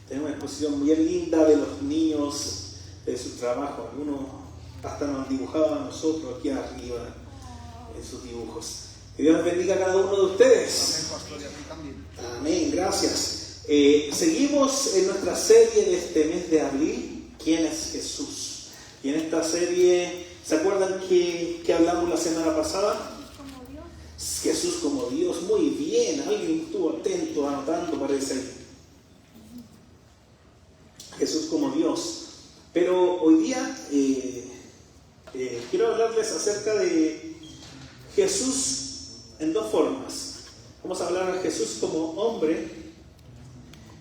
Tenemos una exposición muy linda de los niños, de su trabajo. Algunos hasta nos dibujaban a nosotros aquí arriba en sus dibujos. Que Dios les bendiga a cada uno de ustedes. Amén, pastor, y a mí también. Amén, gracias. Seguimos en nuestra serie de este mes de abril, ¿Quién es Jesús? Y en esta serie, ¿se acuerdan que hablamos la semana pasada? Jesús como Dios, muy bien, alguien estuvo atento, anotando, parece. Jesús como Dios. Pero hoy día quiero hablarles acerca de Jesús en dos formas. Vamos a hablar de Jesús como hombre,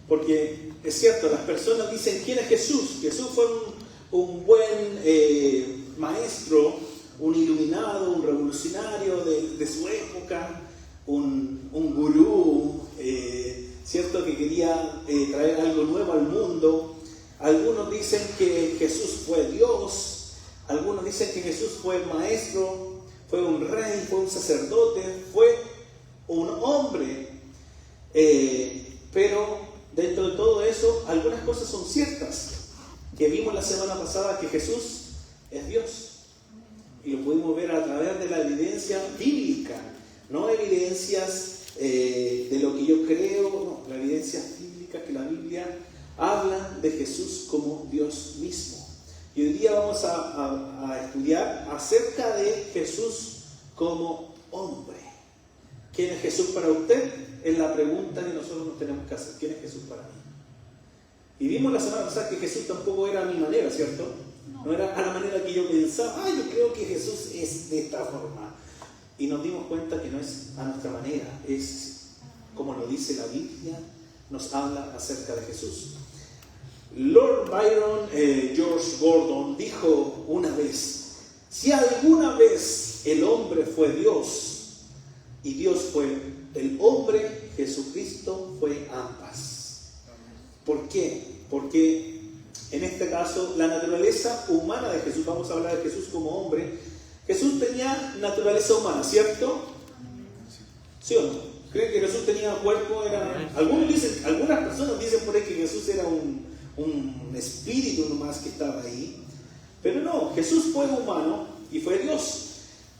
porque es cierto, las personas dicen, ¿quién es Jesús? Jesús fue un buen maestro, un iluminado, un revolucionario de su época, un gurú, cierto, que quería traer algo nuevo al mundo. Algunos dicen que Jesús fue Dios, algunos dicen que Jesús fue maestro, fue un rey, fue un sacerdote, fue un hombre, pero dentro de todo eso, algunas cosas son ciertas, que vimos la semana pasada, que Jesús es Dios. Y lo pudimos ver a través de la evidencia bíblica, no evidencias de lo que yo creo, no, la evidencia bíblica, que la Biblia habla de Jesús como Dios mismo. Y hoy día vamos a estudiar acerca de Jesús como hombre. ¿Quién es Jesús para usted? Es la pregunta que nosotros nos tenemos que hacer. ¿Quién es Jesús para mí? Y vimos la semana pasada que Jesús tampoco era a mi manera, ¿cierto? No era a la manera que yo pensaba, yo creo que Jesús es de esta forma. Y nos dimos cuenta que no es a nuestra manera, es como lo dice la Biblia, nos habla acerca de Jesús. Lord Byron, George Gordon, dijo una vez, si alguna vez el hombre fue Dios y Dios fue el hombre, Jesucristo fue ambas. ¿Por qué? Porque en este caso, la naturaleza humana de Jesús, vamos a hablar de Jesús como hombre. Jesús tenía naturaleza humana, ¿cierto? ¿Sí o no? ¿Creen que Jesús tenía cuerpo? Algunas personas dicen por ahí que Jesús era un espíritu nomás que estaba ahí. Pero no, Jesús fue humano y fue Dios.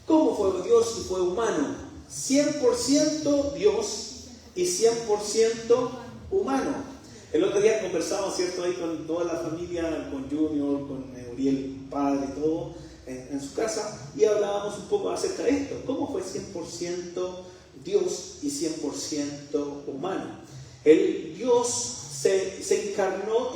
¿Cómo fue Dios y fue humano? 100% Dios y 100% humano. El otro día conversamos, ¿cierto?, ahí con toda la familia, con Junior, con Uriel, padre, todo, en su casa, y hablábamos un poco acerca de esto. ¿Cómo fue 100% Dios y 100% humano? El Dios se encarnó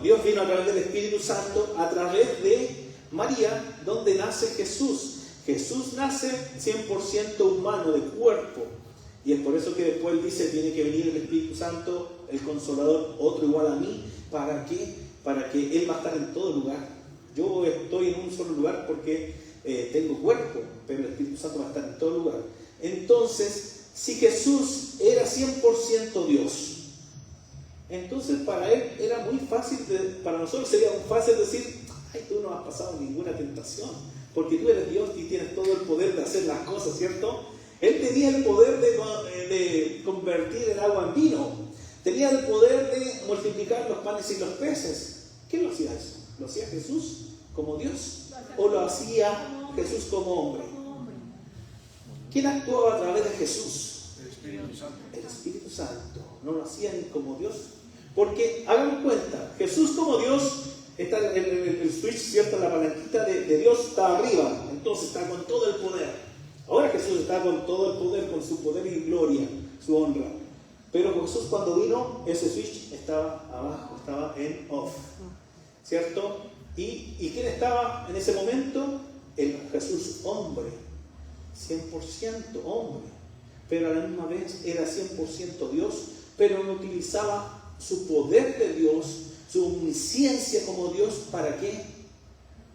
Dios vino a través del Espíritu Santo, a través de María, donde nace Jesús. Jesús nace 100% humano, de cuerpo. Y es por eso que después él dice, tiene que venir el Espíritu Santo, el Consolador, otro igual a mí. ¿Para qué? Para que Él va a estar en todo lugar. Yo estoy en un solo lugar porque tengo cuerpo, pero el Espíritu Santo va a estar en todo lugar. Entonces, si Jesús era 100% Dios, entonces para Él era muy fácil, para nosotros sería muy fácil decir, ay, tú no has pasado ninguna tentación, porque tú eres Dios y tienes todo el poder de hacer las cosas, ¿cierto? Él tenía el poder de convertir el agua en vino. Tenía el poder de multiplicar los panes y los peces. ¿Quién lo hacía eso? ¿Lo hacía Jesús como Dios? ¿O lo hacía Jesús como hombre? ¿Quién actuaba a través de Jesús? El Espíritu Santo. El Espíritu Santo. No lo hacía ni como Dios. Porque, hagan cuenta, Jesús como Dios, está el switch, ¿cierto? La palanquita de Dios está arriba. Entonces está con todo el poder. Ahora Jesús está con todo el poder, con su poder y gloria, su honra. Pero Jesús cuando vino, ese switch estaba abajo, estaba en off, ¿cierto? ¿Y quién estaba en ese momento? El Jesús hombre, 100% hombre. Pero a la misma vez era 100% Dios, pero no utilizaba su poder de Dios, su omnisciencia como Dios, ¿para qué?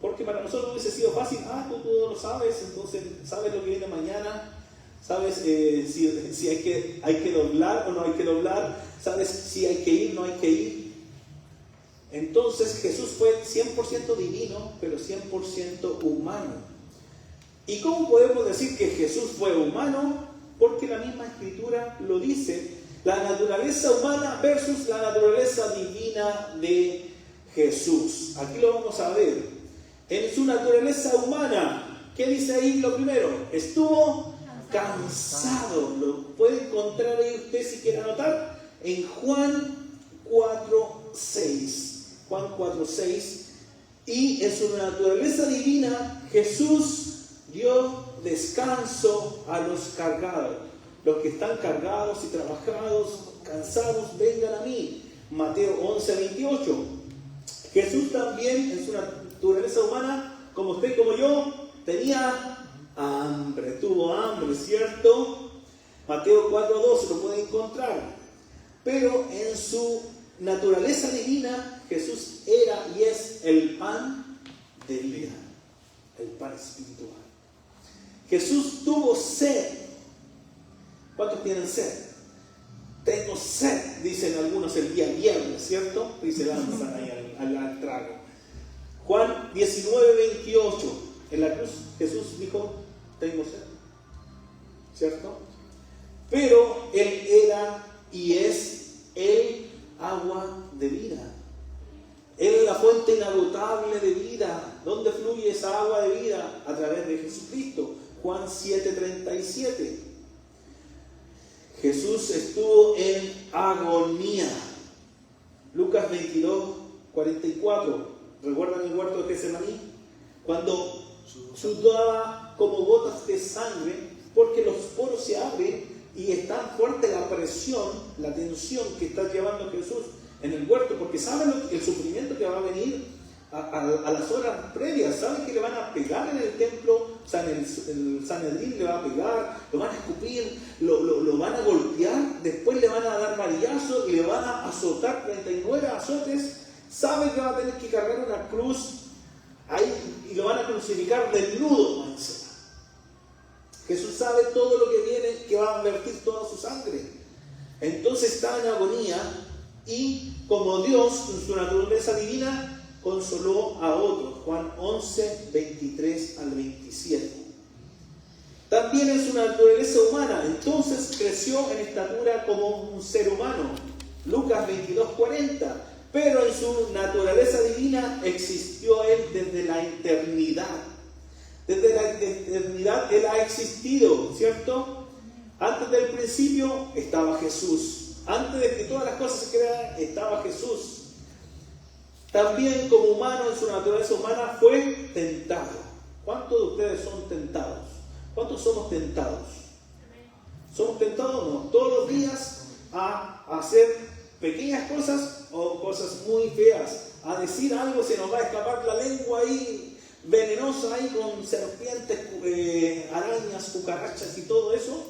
Porque para nosotros hubiese sido fácil, tú todo lo sabes, entonces sabes lo que viene mañana, sabes si hay que doblar o no hay que doblar, sabes si hay que ir o no hay que ir. Entonces Jesús fue 100% divino, pero 100% humano. ¿Y cómo podemos decir que Jesús fue humano? Porque la misma Escritura lo dice. La naturaleza humana versus la naturaleza divina de Jesús. Aquí lo vamos a ver. En su naturaleza humana, ¿qué dice ahí lo primero? Estuvo cansado. Lo puede encontrar ahí usted si quiere anotar en Juan 4:6. Juan 4:6. Y en su naturaleza divina, Jesús dio descanso a los cargados. Los que están cargados y trabajados, cansados, vengan a mí. Mateo 11:28. Jesús también, en su naturaleza humana, como usted y como yo, tenía hambre. Tuvo hambre, ¿cierto? Mateo 4:12 lo puede encontrar. Pero en su naturaleza divina, Jesús era y es el pan de vida, el pan espiritual. Jesús tuvo sed. ¿Cuántos tienen sed? Tengo sed, dicen algunos el día viernes, ¿cierto? Y se lanzan ahí al trago. Juan 19:28. En la cruz Jesús dijo, tengo sed, ¿cierto? Pero Él era y es el agua de vida. Él es la fuente inagotable de vida. ¿Dónde fluye esa agua de vida? A través de Jesucristo. Juan 7:37. Jesús estuvo en agonía. Lucas 22:44. ¿Recuerdan el huerto de Getsemaní? Cuando sudaba como gotas de sangre, porque los poros se abren y es tan fuerte la presión, la tensión que está llevando Jesús en el huerto, porque saben el sufrimiento que va a venir a las horas previas. Saben que le van a pegar en el templo, el Sanedrín le va a pegar, lo van a escupir, lo van a golpear, después le van a dar varillazos y le van a azotar 39 azotes. Saben que va a tener que cargar una cruz ahí y lo van a crucificar desnudo. Jesús sabe todo lo que viene, que va a vertir toda su sangre. Entonces está en agonía y como Dios en su naturaleza divina consoló a otros. Juan 11:23 al 27. También en su naturaleza humana, entonces creció en estatura como un ser humano. Lucas 22:40. Pero en su naturaleza divina existió Él desde la eternidad. Desde la eternidad Él ha existido, ¿cierto? Antes del principio estaba Jesús. Antes de que todas las cosas se crearan, estaba Jesús. También como humano, en su naturaleza humana, fue tentado. ¿Cuántos de ustedes son tentados? ¿Cuántos somos tentados? ¿Somos tentados o no? Todos los días a hacer pequeñas cosas o cosas muy feas. A decir algo, se nos va a escapar la lengua ahí, venenosa ahí con serpientes, arañas, cucarachas y todo eso.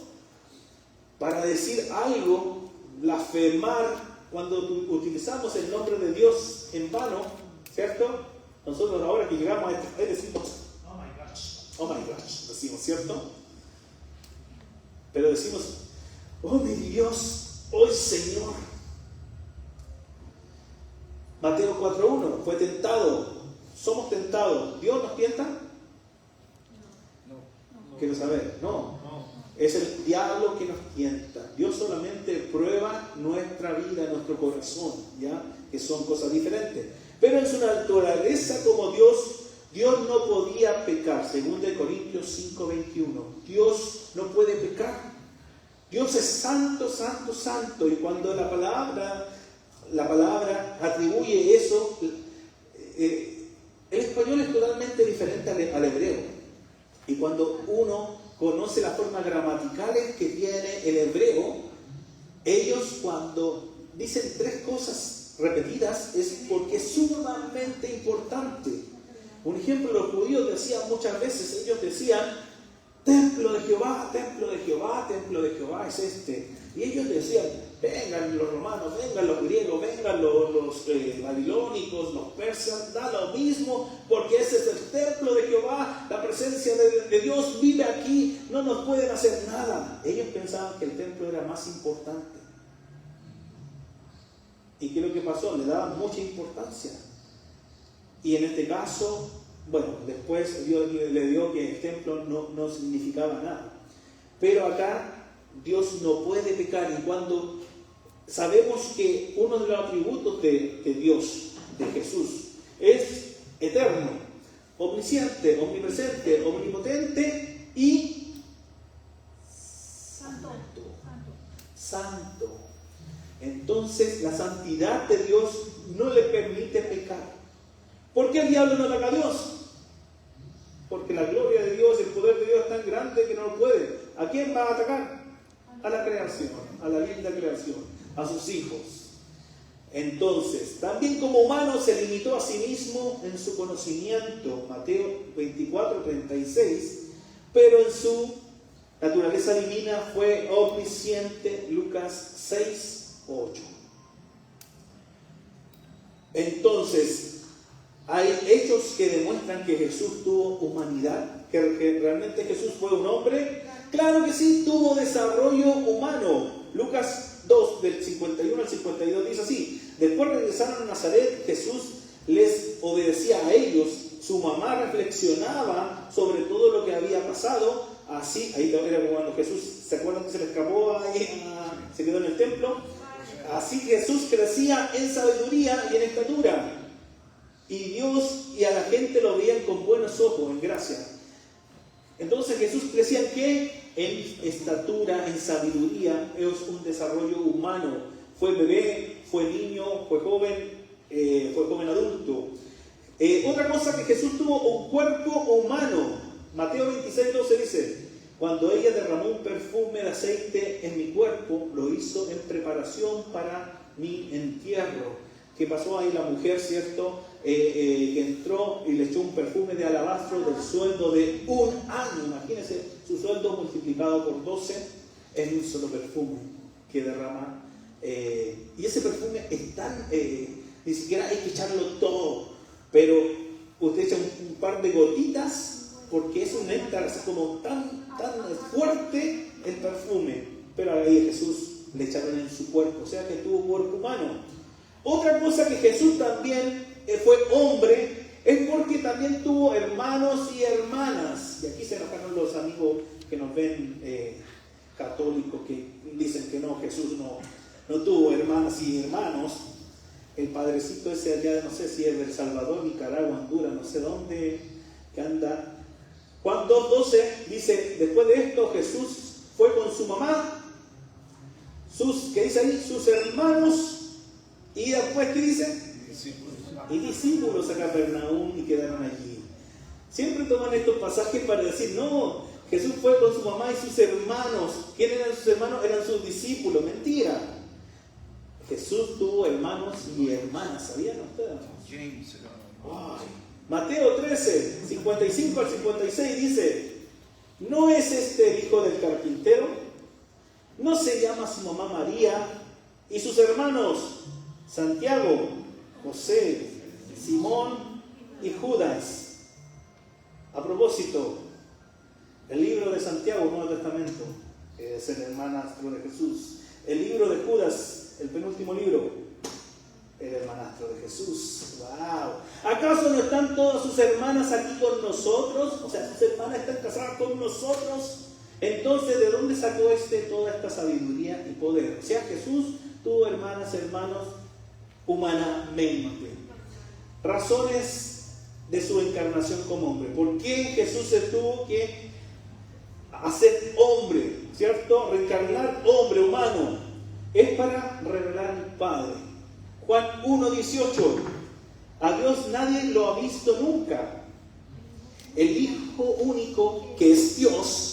Para decir algo, blasfemar, cuando utilizamos el nombre de Dios en vano, ¿cierto? Nosotros ahora que llegamos a este país decimos, oh my gosh, decimos, ¿cierto? Pero decimos, oh mi Dios, oh Señor. Mateo 4:1, fue tentado. Somos tentados. ¿Dios nos tienta? No. Quiero saber, no. Es el diablo que nos tienta. Dios solamente prueba nuestra vida, nuestro corazón, ¿ya? Que son cosas diferentes. Pero en su naturaleza como Dios no podía pecar. 2 Corintios 5:21. Dios no puede pecar. Dios es santo, santo, santo. Y cuando la palabra atribuye eso, el español es totalmente diferente al hebreo. Y cuando uno conoce las formas gramaticales que tiene el hebreo, ellos cuando dicen tres cosas repetidas es porque es sumamente importante. Un ejemplo, los judíos decían muchas veces, ellos decían, templo de Jehová, templo de Jehová, templo de Jehová es este. Y ellos decían, vengan los romanos, vengan los griegos, vengan los babilónicos, los persas, da lo mismo, porque ese es el templo de Jehová, la presencia de Dios vive aquí, no nos pueden hacer nada. Ellos pensaban que el templo era más importante. ¿Y qué es lo que pasó? Le daban mucha importancia. Y en este caso, bueno, después Dios le dio que el templo no significaba nada. Pero acá Dios no puede pecar, y cuando sabemos que uno de los atributos de Dios, de Jesús, es eterno, omnisciente, omnipresente, omnipotente y santo. Entonces la santidad de Dios no le permite pecar. ¿Por qué el diablo no ataca a Dios? Porque la gloria de Dios, el poder de Dios es tan grande que no lo puede. ¿A quién va a atacar? A la creación, a la linda creación, a sus hijos. Entonces, también como humano se limitó a sí mismo en su conocimiento, Mateo 24:36, pero en su naturaleza divina fue omnisciente, Lucas 6:8. Entonces, hay hechos que demuestran que Jesús tuvo humanidad, que realmente Jesús fue un hombre. Claro que sí, tuvo desarrollo humano. Lucas 2, del 51 al 52 dice así: después regresaron a Nazaret, Jesús les obedecía a ellos, su mamá reflexionaba sobre todo lo que había pasado. Así, ahí era cuando Jesús, ¿se acuerdan que se le escapó se quedó en el templo? Así Jesús crecía en sabiduría y en estatura, y Dios y a la gente lo veían con buenos ojos, en gracia. Entonces Jesús crecía ¿en qué? En estatura, en sabiduría. Es un desarrollo humano. Fue bebé, fue niño, fue joven adulto. Otra cosa, que Jesús tuvo un cuerpo humano. Mateo 26:12 dice: cuando ella derramó un perfume de aceite en mi cuerpo, lo hizo en preparación para mi entierro. ¿Qué pasó ahí? La mujer, ¿cierto? Que entró y le echó un perfume de alabastro del sueldo de un año. Imagínense, su sueldo multiplicado por 12 en un solo perfume que derrama. Y ese perfume es tan... ni siquiera hay que echarlo todo, pero usted echa un par de gotitas, porque es un néctar así como tan fuerte el perfume. Pero ahí Jesús le echaron en su cuerpo, o sea que tuvo cuerpo humano. Otra cosa, que Jesús también fue hombre, es porque también tuvo hermanos y hermanas. Y aquí se enojaron los amigos que nos ven católicos, que dicen que no, Jesús no tuvo hermanas y hermanos. El padrecito ese allá, no sé si es de El Salvador, Nicaragua, Honduras, no sé dónde, que anda. Juan 2:12 dice: después de esto Jesús fue con su mamá, ¿qué dice ahí? Sus hermanos, y después, ¿qué dice? Y discípulos a Capernaum, y quedaron allí. Siempre toman estos pasajes para decir: no, Jesús fue con su mamá y sus hermanos. ¿Quiénes eran sus hermanos? Eran sus discípulos. Mentira. Jesús tuvo hermanos y hermanas. ¿Sabían ustedes? James. Ay. Mateo 13, 55 al 56 dice: ¿no es este el hijo del carpintero? ¿No se llama su mamá María? ¿Y sus hermanos Santiago, José, Simón y Judas? A propósito, el libro de Santiago, Nuevo Testamento, es el hermanastro de Jesús. El libro de Judas, el penúltimo libro, el hermanastro de Jesús. ¡Wow! ¿Acaso no están todas sus hermanas aquí con nosotros? O sea, sus hermanas están casadas con nosotros. Entonces, ¿de dónde sacó toda esta sabiduría y poder? O sea, Jesús tuvo hermanos humanamente. Razones de su encarnación como hombre. ¿Por qué Jesús se tuvo que hacer hombre? ¿Cierto? Reencarnar hombre, humano. Es para revelar al Padre. Juan 1:18. A Dios nadie lo ha visto nunca. El Hijo único, que es Dios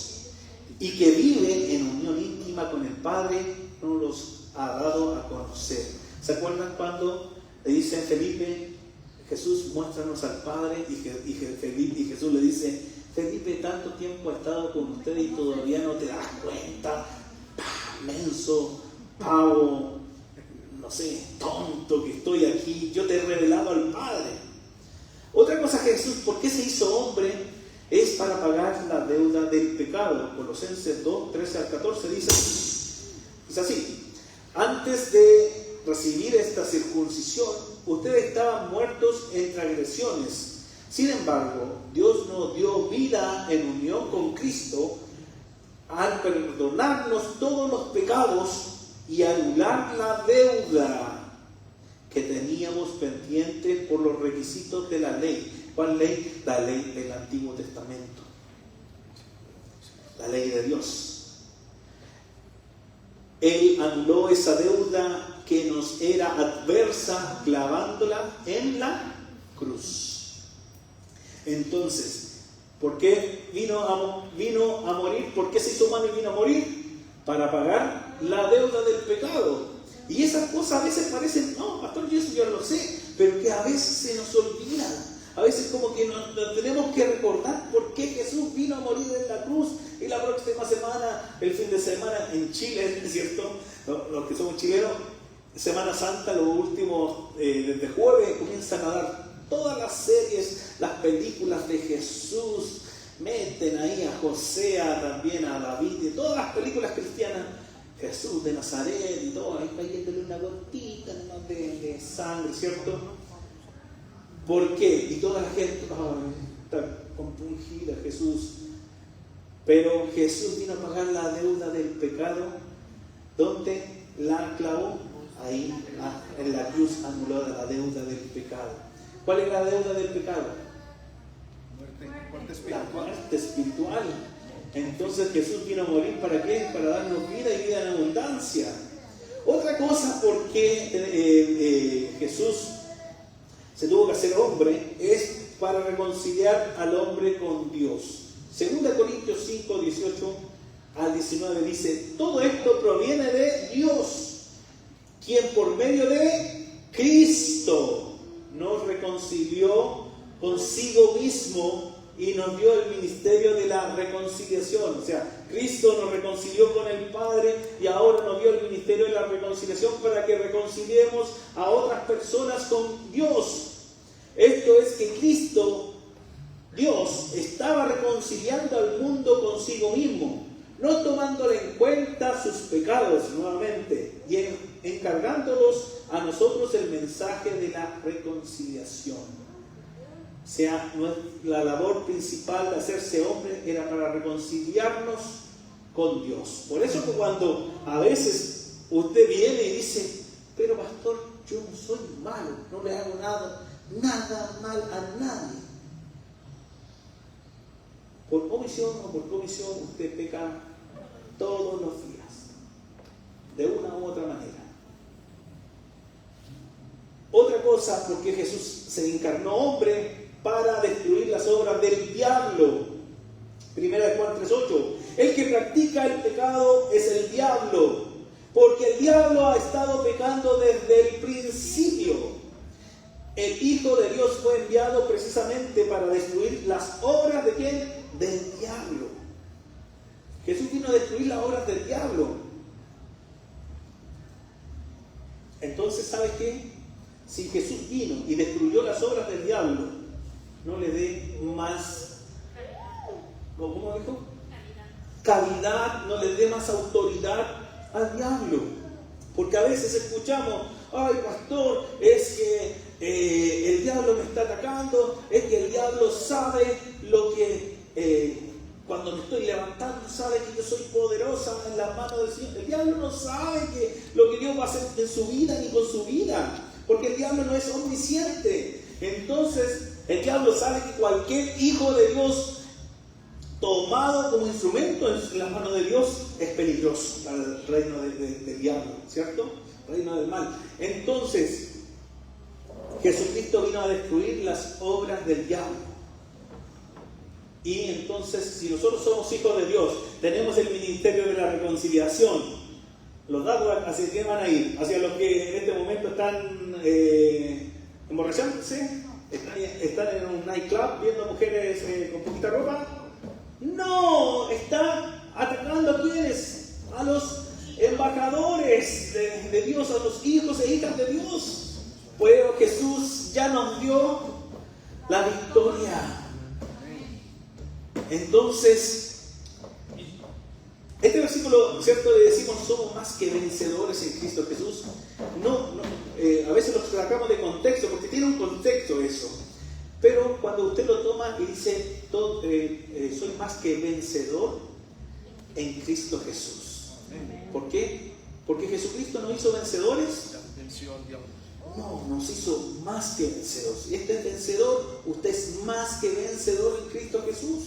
y que vive en unión íntima con el Padre, nos los ha dado a conocer. ¿Se acuerdan cuando le dicen Felipe, Jesús, muéstranos al Padre? Y Jesús le dice: Felipe, tanto tiempo he estado con ustedes y todavía no te das cuenta. Menso, pavo, no sé, tonto que estoy aquí. Yo te he revelado al Padre. Otra cosa, Jesús, ¿por qué se hizo hombre? Es para pagar la deuda del pecado. Colosenses 2, 13 al 14 dice así: antes de recibir esta circuncisión, ustedes estaban muertos en transgresiones. Sin embargo, Dios nos dio vida en unión con Cristo al perdonarnos todos los pecados y anular la deuda que teníamos pendiente por los requisitos de la ley. ¿Cuál ley? La ley del Antiguo Testamento. La ley de Dios. Él anuló esa deuda que nos era adversa clavándola en la cruz. Entonces, ¿por qué vino a morir? ¿Por qué se hizo humano y vino a morir? Para pagar la deuda del pecado. Y esas cosas a veces parecen, no, pastor, yo eso ya lo sé, pero que a veces se nos olvidan. A veces como que nos tenemos que recordar por qué Jesús vino a morir en la cruz. Y la próxima semana, el fin de semana en Chile, ¿es cierto? Los que somos chilenos, Semana Santa, los últimos, desde jueves, comienzan a dar todas las series, las películas de Jesús. Meten ahí a José, también a David, y todas las películas cristianas. Jesús de Nazaret y todo, ahí cayéndole una gotita de sangre, ¿cierto? ¿Por qué? Y toda la gente está compungida, Jesús. Pero Jesús vino a pagar la deuda del pecado. ¿Dónde la clavó? Ahí, en la cruz anuló la deuda del pecado. ¿Cuál es la deuda del pecado? Muerte espiritual. La muerte espiritual. Entonces Jesús vino a morir ¿para qué? Para darnos vida y vida en abundancia. Otra cosa por qué Jesús se tuvo que hacer hombre es para reconciliar al hombre con Dios. 2 Corintios 5, 18 al 19 dice: todo esto proviene de Dios, quien por medio de Cristo nos reconcilió consigo mismo y nos dio el ministerio de la reconciliación. O sea, Cristo nos reconcilió con el Padre y ahora nos dio el ministerio de la reconciliación para que reconciliemos a otras personas con Dios. Esto es que Cristo, Dios, estaba reconciliando al mundo consigo mismo, no tomándole en cuenta sus pecados nuevamente y encargándolos a nosotros el mensaje de la reconciliación. O sea, la labor principal de hacerse hombre era para reconciliarnos con Dios. Por eso que cuando a veces usted viene y dice: pero pastor, yo no soy malo, no le hago nada mal a nadie. Por omisión o por comisión usted peca todos los días, de una u otra manera. Otra cosa, porque Jesús se encarnó hombre para destruir las obras del diablo. 1 Juan 3:8. El que practica el pecado es el diablo, porque el diablo ha estado pecando desde el principio. El Hijo de Dios fue enviado precisamente para destruir las obras ¿de quién? Del diablo. Jesús vino a destruir las obras del diablo. Entonces, ¿sabe qué? Si Jesús vino y destruyó las obras del diablo, no le dé más, ¿cómo dijo? Cavidad, no le dé más autoridad al diablo. Porque a veces escuchamos: ay, pastor, es que el diablo me está atacando, es que el diablo sabe lo que, cuando me estoy levantando, sabe que yo soy poderosa en las manos del Señor. El diablo no sabe lo que Dios va a hacer en su vida ni con su vida, porque el diablo no es omnisciente. Entonces, el diablo sabe que cualquier hijo de Dios tomado como instrumento en las manos de Dios es peligroso para el reino del diablo, ¿cierto? El reino del mal. Entonces, Jesucristo vino a destruir las obras del diablo. Y entonces, si nosotros somos hijos de Dios, tenemos el ministerio de la reconciliación. Los datos hacia qué van a ir, hacia los que en este momento están emborrachándose, están en un nightclub viendo mujeres con poquita ropa. No, está atacando a quienes, a los embajadores de Dios, a los hijos e hijas de Dios. Pues Jesús ya nos dio la victoria. Entonces, este versículo, ¿cierto? Le decimos: somos más que vencedores en Cristo Jesús. A veces lo sacamos de contexto, porque tiene un contexto eso. Pero cuando usted lo toma y dice: soy más que vencedor en Cristo Jesús. ¿Por qué? Porque Jesucristo nos hizo vencedores. Venció al diablo. No, nos hizo más que vencedores. Y este es vencedor, usted es más que vencedor en Cristo Jesús.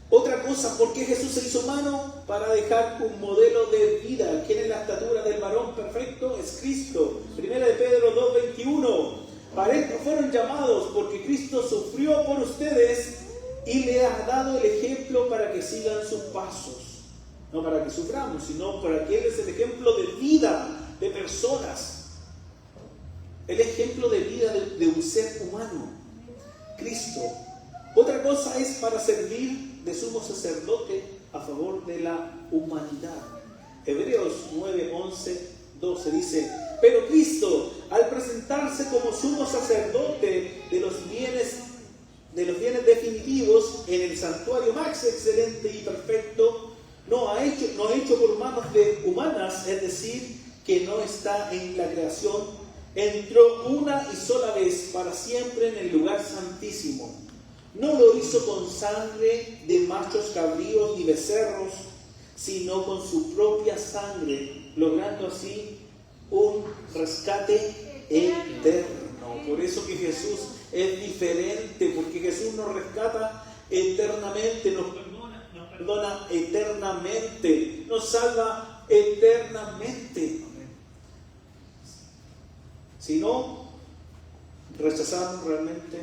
Otra cosa, ¿por qué Jesús se hizo humano? Para dejar un modelo de vida. ¿Quién es la estatura del varón perfecto? Es Cristo. 1 de Pedro 2:21. Para esto fueron llamados, porque Cristo sufrió por ustedes y le ha dado el ejemplo para que sigan sus pasos. No para que suframos, sino para que Él es el ejemplo de vida, de personas. El ejemplo de vida de un ser humano. Cristo. Otra cosa es para servir de sumo sacerdote a favor de la humanidad. Hebreos 9:11-12 dice: pero Cristo, al presentarse como sumo sacerdote de los bienes definitivos en el santuario más excelente y perfecto, no ha hecho por manos humanas, es decir, que no está en la creación, entró una y sola vez para siempre en el lugar santísimo. No lo hizo con sangre de machos cabríos ni becerros, sino con su propia sangre, logrando así un rescate eterno. Por eso que Jesús es diferente, porque Jesús nos rescata eternamente, nos perdona eternamente, nos salva eternamente. Si no, rechazamos realmente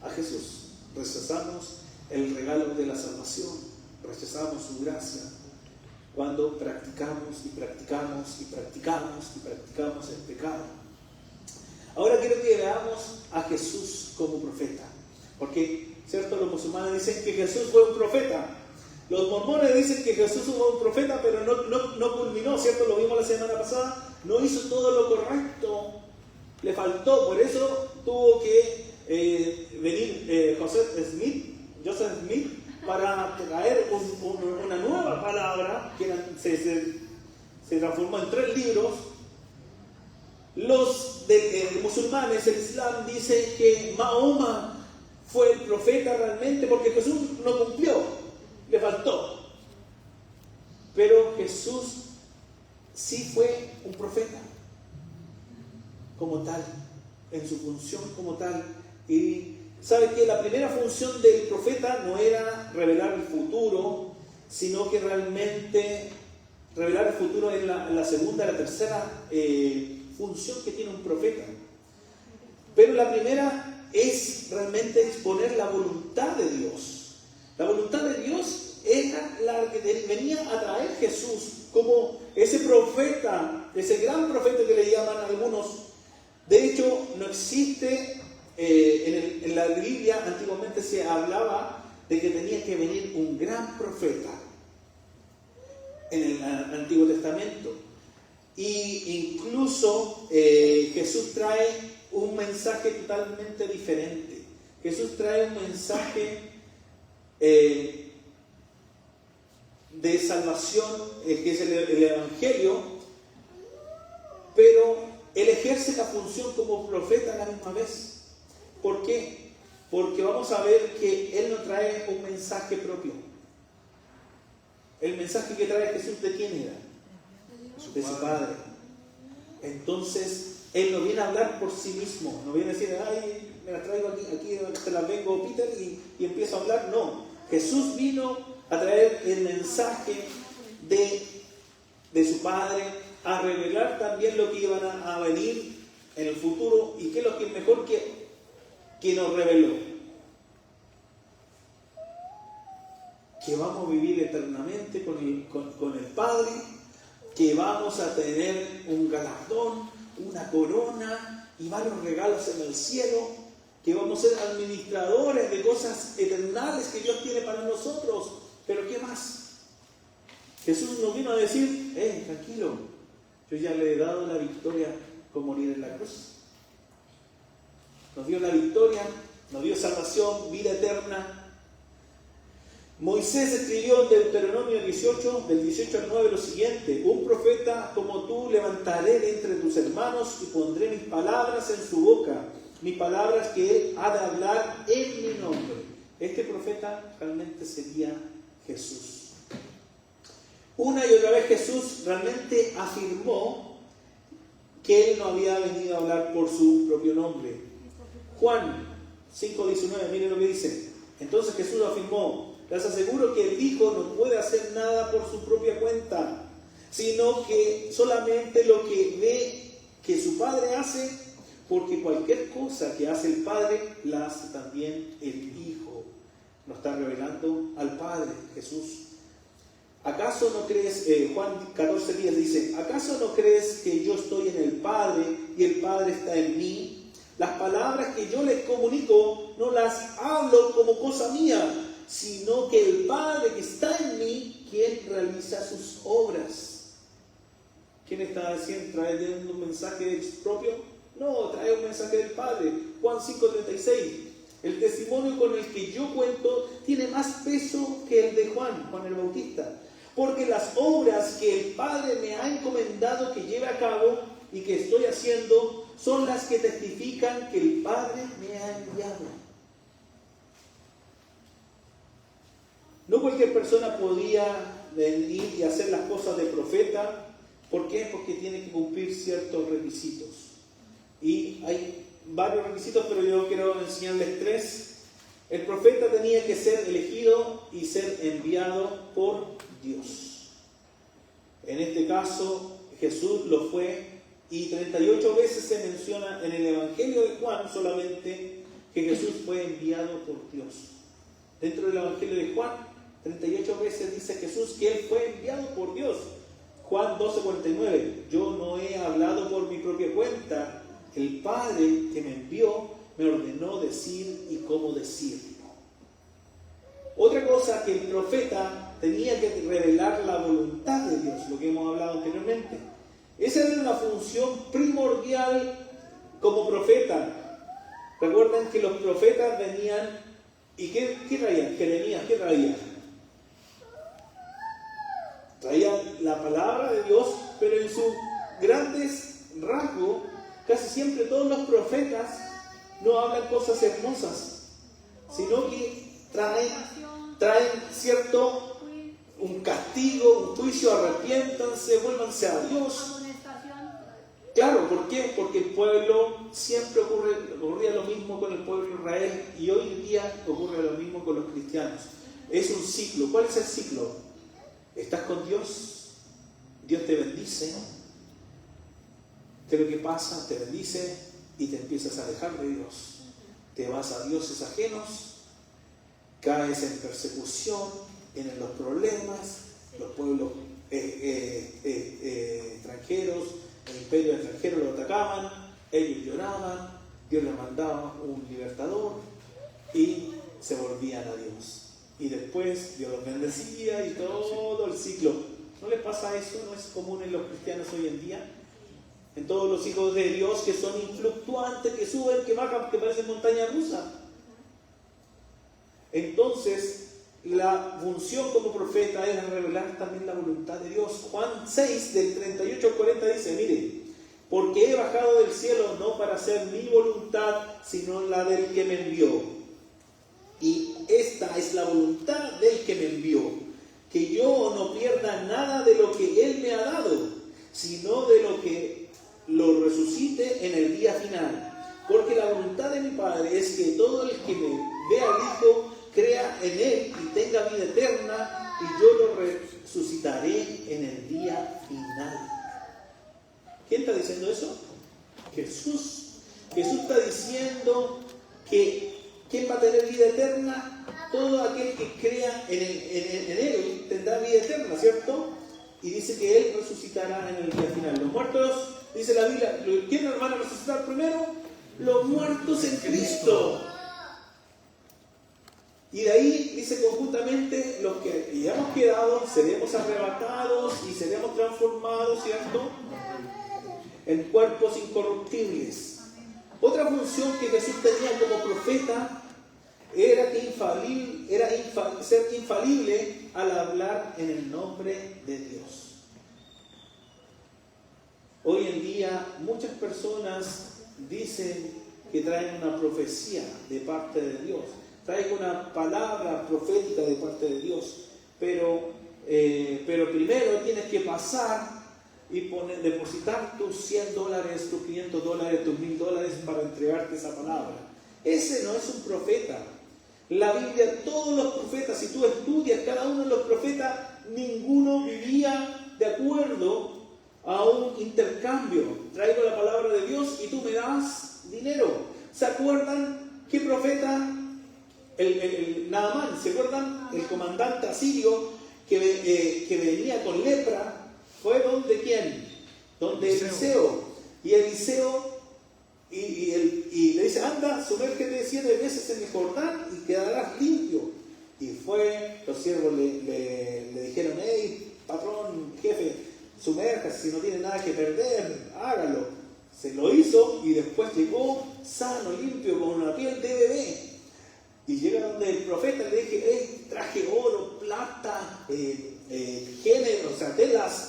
a Jesús. Rechazamos el regalo de la salvación, rechazamos su gracia cuando practicamos y practicamos y practicamos y practicamos el pecado. Ahora quiero que veamos a Jesús como profeta, porque, ¿cierto? Los musulmanes dicen que Jesús fue un profeta, los mormones dicen que Jesús fue un profeta, pero no culminó, ¿cierto? Lo vimos la semana pasada, no hizo todo lo correcto, le faltó, por eso tuvo que venir Joseph Smith para traer una nueva palabra que se transformó en 3 libros. Los musulmanes, el Islam, dice que Mahoma fue el profeta realmente, porque Jesús no cumplió, le faltó. Pero Jesús sí fue un profeta como tal, en su función como tal. Y sabe que la primera función del profeta no era revelar el futuro, sino que realmente revelar el futuro es la segunda, la tercera función que tiene un profeta. Pero la primera es realmente exponer la voluntad de Dios. La voluntad de Dios era la que venía a traer Jesús como ese profeta, ese gran profeta que le llaman algunos. De hecho, no existe, en la Biblia antiguamente se hablaba de que tenía que venir un gran profeta en el Antiguo Testamento. Y incluso Jesús trae un mensaje totalmente diferente. Jesús trae un mensaje de salvación, que es el Evangelio, pero Él ejerce la función como profeta a la misma vez. ¿Por qué? Porque vamos a ver que Él no trae un mensaje propio. El mensaje que trae Jesús, ¿de quién era? De su Padre. Entonces, Él no viene a hablar por sí mismo, no viene a decir, ay, me la traigo aquí te la vengo, Peter, y empiezo a hablar. No, Jesús vino a traer el mensaje de su Padre, a revelar también lo que iban a venir en el futuro, y qué es lo que es mejor que nos reveló. Que vamos a vivir eternamente con el Padre, que vamos a tener un galardón, una corona y varios regalos en el cielo, que vamos a ser administradores de cosas eternales que Dios tiene para nosotros. Pero ¿qué más? Jesús nos vino a decir, tranquilo, yo ya le he dado la victoria con morir en la cruz. Nos dio la victoria, nos dio salvación, vida eterna. Moisés escribió en Deuteronomio 18, del 18 al 9, lo siguiente: un profeta como tú levantaré de entre tus hermanos y pondré mis palabras en su boca, mis palabras que él ha de hablar en mi nombre. Este profeta realmente sería Jesús. Una y otra vez Jesús realmente afirmó que Él no había venido a hablar por su propio nombre. Juan 5:19, miren lo que dice. Entonces Jesús afirmó: les aseguro que el Hijo no puede hacer nada por su propia cuenta, sino que solamente lo que ve que su Padre hace, porque cualquier cosa que hace el Padre, la hace también el Hijo. Nos está revelando al Padre, Jesús. ¿Acaso no crees, Juan 14:10 dice, ¿acaso no crees que yo estoy en el Padre y el Padre está en mí? Las palabras que yo les comunico no las hablo como cosa mía, sino que el Padre que está en mí, quien realiza sus obras. ¿Quién está diciendo, trayendo un mensaje propio? No, trae un mensaje del Padre. Juan 5:36. El testimonio con el que yo cuento tiene más peso que el de Juan el Bautista. Porque las obras que el Padre me ha encomendado que lleve a cabo y que estoy haciendo son las que testifican que el Padre me ha enviado. No cualquier persona podía venir y hacer las cosas de profeta. ¿Por qué? Porque tiene que cumplir ciertos requisitos. Y hay varios requisitos, pero yo quiero enseñarles tres. El profeta tenía que ser elegido y ser enviado por Dios. En este caso, Jesús lo fue, y 38 veces se menciona en el Evangelio de Juan solamente que Jesús fue enviado por Dios. Dentro del Evangelio de Juan, 38 veces dice Jesús que Él fue enviado por Dios. Juan 12:49, yo no he hablado por mi propia cuenta, el Padre que me envió me ordenó decir y cómo decirlo. Otra cosa que el profeta tenía que revelar la voluntad de Dios, lo que hemos hablado anteriormente. Esa era una función primordial como profeta. Recuerden que los profetas venían, ¿y qué traían? Jeremías, ¿qué traía? Traía la palabra de Dios, pero en sus grandes rasgos, casi siempre todos los profetas no hablan cosas hermosas, sino que traen cierto, un castigo, un juicio, arrepiéntanse, vuélvanse a Dios. Claro, ¿por qué? Porque el pueblo siempre ocurría lo mismo con el pueblo de Israel, y hoy en día ocurre lo mismo con los cristianos. Es un ciclo. ¿Cuál es el ciclo? Estás con Dios, Dios te bendice, ¿qué es lo que pasa? Te bendice y te empiezas a alejar de Dios. Te vas a dioses ajenos, caes en persecución, en los problemas, los pueblos extranjeros, el imperio extranjero lo atacaban, ellos lloraban, Dios les mandaba un libertador y se volvían a Dios. Y después Dios los bendecía y todo el ciclo. ¿No les pasa eso? ¿No es común en los cristianos hoy en día? En todos los hijos de Dios que son influctuantes, que suben, que bajan, que parecen montaña rusa. Entonces, la función como profeta es revelar también la voluntad de Dios. Juan 6, del 38 al 40 dice, mire, porque he bajado del cielo no para hacer mi voluntad, sino la del que me envió. Y esta es la voluntad del que me envió, que yo no pierda nada de lo que Él me ha dado, sino de lo que lo resucite en el día final. Porque la voluntad de mi Padre es que todo el que me vea al Hijo crea en Él y tenga vida eterna, y yo lo resucitaré en el día final. ¿Quién está diciendo eso? Jesús. Jesús está diciendo que ¿quién va a tener vida eterna? Todo aquel que crea en Él tendrá vida eterna, ¿cierto? Y dice que Él resucitará en el día final. Los muertos, dice la Biblia, ¿quiénes van a resucitar primero? Los muertos en Cristo. Y de ahí dice conjuntamente, los que hayamos quedado, seremos arrebatados y seremos transformados, ¿cierto? En cuerpos incorruptibles. Otra función que Jesús tenía como profeta era ser infalible al hablar en el nombre de Dios. Hoy en día muchas personas dicen que traen una profecía de parte de Dios, traen una palabra profética de parte de Dios, pero pero primero tienes que pasar y depositar tus $100, tus $500, tus $1000 para entregarte esa palabra. Ese no es un profeta. La Biblia, todos los profetas, si tú estudias cada uno de los profetas, ninguno vivía de acuerdo a un intercambio. Traigo la palabra de Dios y tú me das dinero. ¿Se acuerdan qué profeta? El Naamán, ¿se acuerdan? El comandante asirio que venía con lepra. ¿Fue donde quién? Donde Eliseo. Y Eliseo y le dice, anda, sumérgete 7 veces en el Jordán y quedarás limpio. Y fue, los siervos le dijeron, hey, patrón, jefe, sumérjase, si no tiene nada que perder, hágalo. Se lo hizo y después llegó sano, limpio, con una piel de bebé. Y llega donde el profeta le dije, hey, traje oro, plata, género, o sea, telas,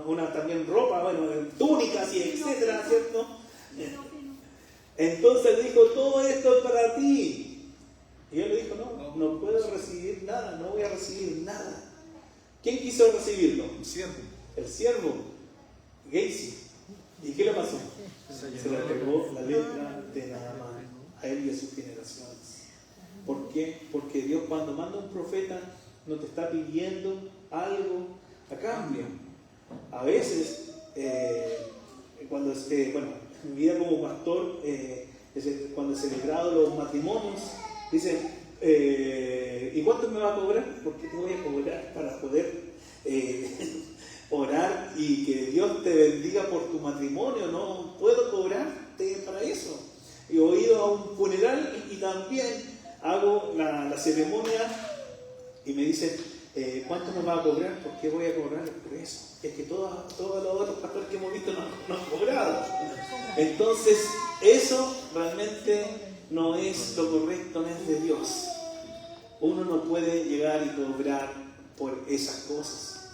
una también ropa, bueno, túnicas y etcétera, ¿cierto? Entonces dijo, todo esto es para ti. Y él le dijo, no puedo recibir nada, no voy a recibir nada. ¿Quién quiso recibirlo? El siervo, Gehazi. ¿Y qué le pasó? Se le entregó la letra de Naamán a él y a sus generaciones. ¿Por qué? Porque Dios, cuando manda un profeta, no te está pidiendo algo a cambio. A veces, cuando en mi vida como pastor, cuando he celebrado los matrimonios, dicen, ¿y cuánto me va a cobrar? Porque te voy a cobrar para poder orar y que Dios te bendiga por tu matrimonio. No puedo cobrarte para eso. He ido a un funeral y también hago la ceremonia y me dicen, ¿cuánto nos va a cobrar? ¿Por qué voy a cobrar por eso? Es que todos los otros pastores que hemos visto no han cobrado. Entonces, eso realmente no es lo correcto, no es de Dios. Uno no puede llegar y cobrar por esas cosas.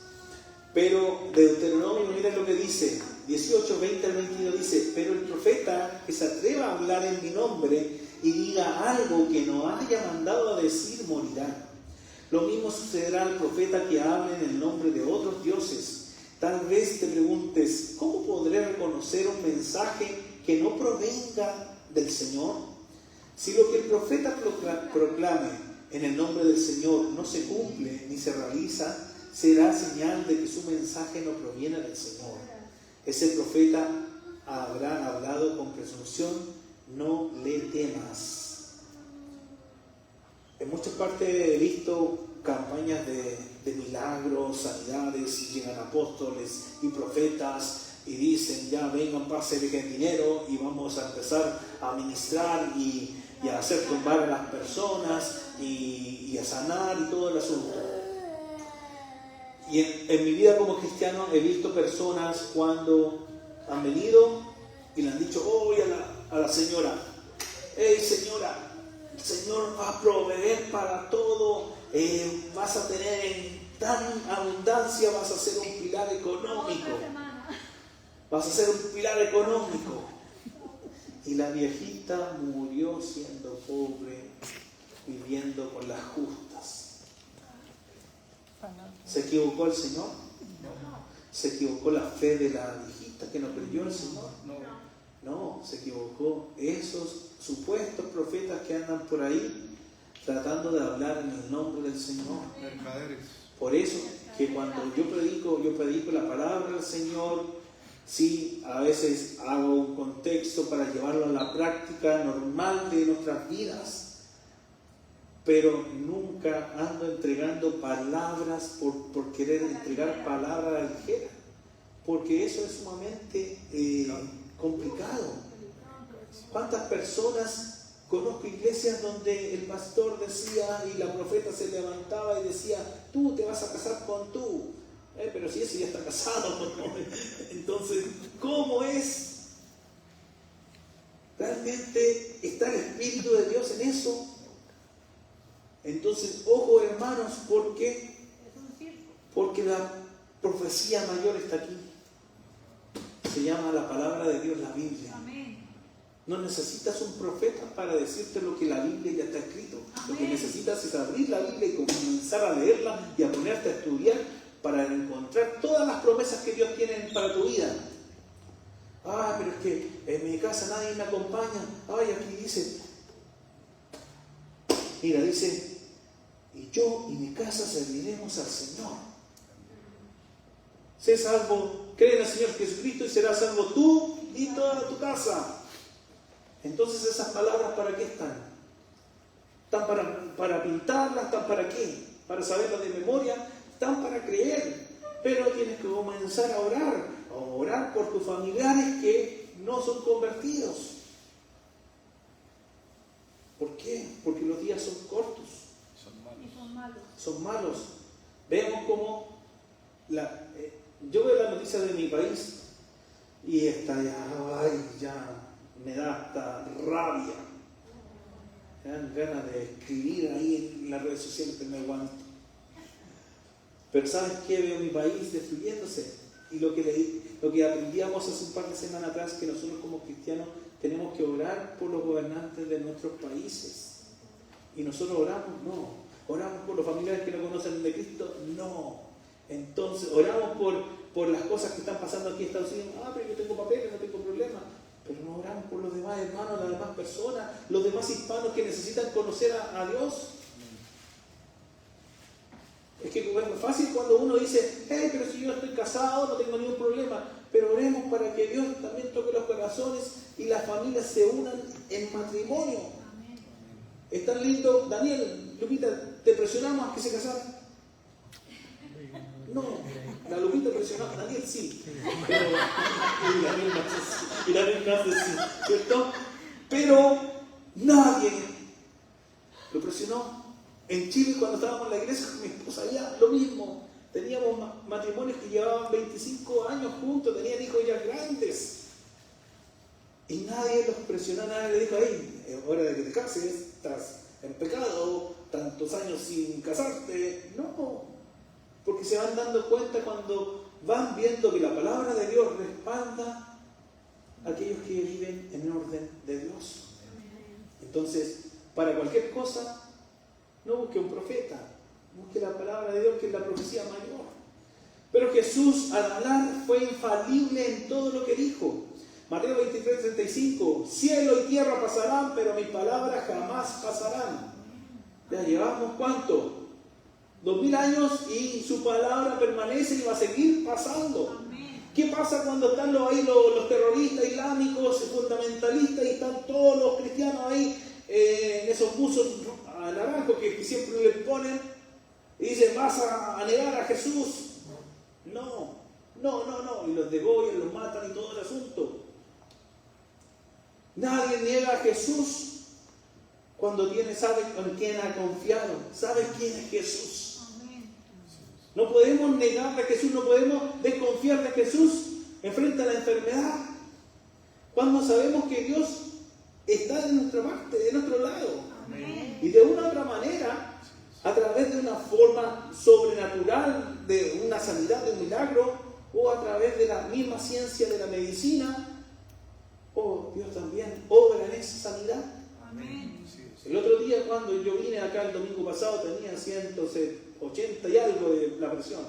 Pero Deuteronomio, mira lo que dice, 18, 20 al 22 dice, pero el profeta que se atreva a hablar en mi nombre y diga algo que no haya mandado a decir, morirá. Lo mismo sucederá al profeta que hable en el nombre de otros dioses. Tal vez te preguntes, ¿cómo podré reconocer un mensaje que no provenga del Señor? Si lo que el profeta proclame en el nombre del Señor no se cumple ni se realiza, será señal de que su mensaje no proviene del Señor. Ese profeta habrá hablado con presunción, no le temas. En muchas partes he visto campañas de milagros, sanidades, llegan apóstoles y profetas y dicen, ya vengan, pásenle dinero y vamos a empezar a ministrar y a hacer tumbar a las personas y a sanar y todo el asunto. Y en mi vida como cristiano he visto personas cuando han venido y le han dicho, a la señora, hey señora, el Señor va a proveer para todo, vas a tener en tan abundancia, vas a ser un pilar económico. Vas a ser un pilar económico. Y la viejita murió siendo pobre, viviendo con las justas. ¿Se equivocó el Señor? ¿Se equivocó la fe de la viejita que no creyó el Señor? No, se equivocó esos supuestos profetas que andan por ahí tratando de hablar en el nombre del Señor. Por eso que cuando yo predico la palabra del Señor, sí, a veces hago un contexto para llevarlo a la práctica normal de nuestras vidas, pero nunca ando entregando palabras por querer entregar palabras ligeras, porque eso es sumamente complicado. ¿Cuántas personas conozco iglesias donde el pastor decía y la profeta se levantaba y decía, tú te vas a casar con tú? Pero si ese ya está casado, ¿no? Entonces, ¿cómo es? ¿Realmente está el Espíritu de Dios en eso? Entonces, ojo hermanos, ¿por qué? Porque la profecía mayor está aquí. Se llama la palabra de Dios, la Biblia. No necesitas un profeta para decirte lo que la Biblia ya está escrito. Lo que necesitas es abrir la Biblia y comenzar a leerla y a ponerte a estudiar para encontrar todas las promesas que Dios tiene para tu vida. Pero es que en mi casa nadie me acompaña. Aquí dice, mira, dice, y yo y mi casa serviremos al Señor. Sé salvo, cree en el Señor Jesucristo y serás salvo tú y toda tu casa. Entonces esas palabras, ¿para qué están? ¿Están para pintarlas? ¿Están para qué? ¿Para saberlas de memoria? Están para creer. Pero tienes que comenzar a orar por tus familiares que no son convertidos. ¿Por qué? Porque los días son cortos. Son malos. Vemos cómo yo veo la noticia de mi país y está ya me da hasta rabia. Me dan ganas de escribir ahí en las redes sociales, pero me aguanto. Pero ¿sabes qué? Veo mi país destruyéndose. Y lo que aprendíamos hace un par de semanas atrás, que nosotros como cristianos tenemos que orar por los gobernantes de nuestros países. Y nosotros oramos, no. Oramos por los familiares que no conocen de Cristo, no. Entonces, oramos por las cosas que están pasando aquí en Estados Unidos. Pero yo tengo papeles, no tengo problema. Pero no oramos por los demás hermanos, las demás personas, los demás hispanos que necesitan conocer a Dios. Es que es fácil cuando uno dice, pero si yo estoy casado, no tengo ningún problema. Pero oremos para que Dios también toque los corazones y las familias se unan en matrimonio. Amén. Es tan lindo, Daniel, Lupita, ¿te presionamos a que se casaran? No, la Lupita presionó, Daniel sí. Pero, y Daniel no hace sí, ¿cierto? Pero nadie lo presionó. En Chile, cuando estábamos en la iglesia con mi esposa, allá lo mismo. Teníamos matrimonios que llevaban 25 años juntos, tenían hijos ya grandes. Y nadie los presionó, nadie le dijo, es hora de que te cases, estás en pecado, tantos años sin casarte. No, porque se van dando cuenta cuando van viendo que la palabra de Dios respalda a aquellos que viven en orden de Dios. Entonces, para cualquier cosa, no busque un profeta, busque la palabra de Dios, que es la profecía mayor. Pero Jesús, al hablar, fue infalible en todo lo que dijo. Mateo 23:35, cielo y tierra pasarán, pero mis palabras jamás pasarán. Ya llevamos ¿cuánto? 2000 años y su palabra permanece y va a seguir pasando. ¿Qué pasa cuando están los terroristas islámicos, fundamentalistas, y están todos los cristianos ahí en esos buzos naranjos que siempre les ponen y dicen, vas a negar a Jesús? No, y los degollan, los matan y todo el asunto. Nadie niega a Jesús cuando sabe en quién ha confiado, sabe quién es Jesús. No podemos negar a Jesús, no podemos desconfiar de Jesús en frente a la enfermedad, cuando sabemos que Dios está de nuestra parte, de nuestro lado. Amén. Y de una u otra manera, a través de una forma sobrenatural, de una sanidad, de un milagro, o a través de la misma ciencia de la medicina, Dios también obra en esa sanidad. Amén. El otro día, cuando yo vine acá el domingo pasado, tenía 180 y algo de la presión.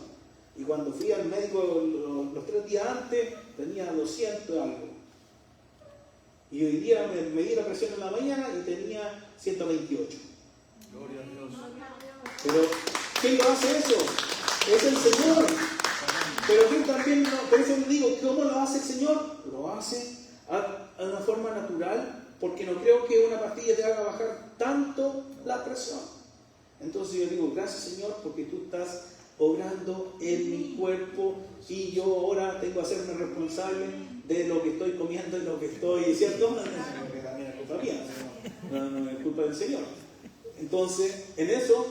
Y cuando fui al médico los 3 días antes, tenía 200 y algo. Y hoy día me di la presión en la mañana y tenía 128. Gloria a Dios. Pero, ¿quién lo hace eso? Es el Señor. Pero ¿quién también? Por eso le digo, ¿cómo lo hace el Señor? Lo hace de una forma natural, porque no creo que una pastilla te haga bajar tanto la presión. Entonces yo digo, gracias Señor, porque tú estás obrando en mi cuerpo y yo ahora tengo que hacerme responsable de lo que estoy comiendo y lo que estoy, ¿cierto? Que también es culpa mía, no es culpa del Señor. Entonces, en eso,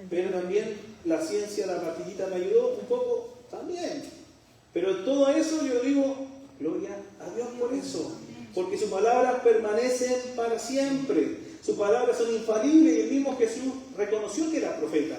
pero también la ciencia, la pastillita me ayudó un poco también. Pero todo eso yo digo, gloria a Dios por eso, porque sus palabras permanecen para siempre. Sus palabras son infalibles y el mismo Jesús reconoció que era profeta.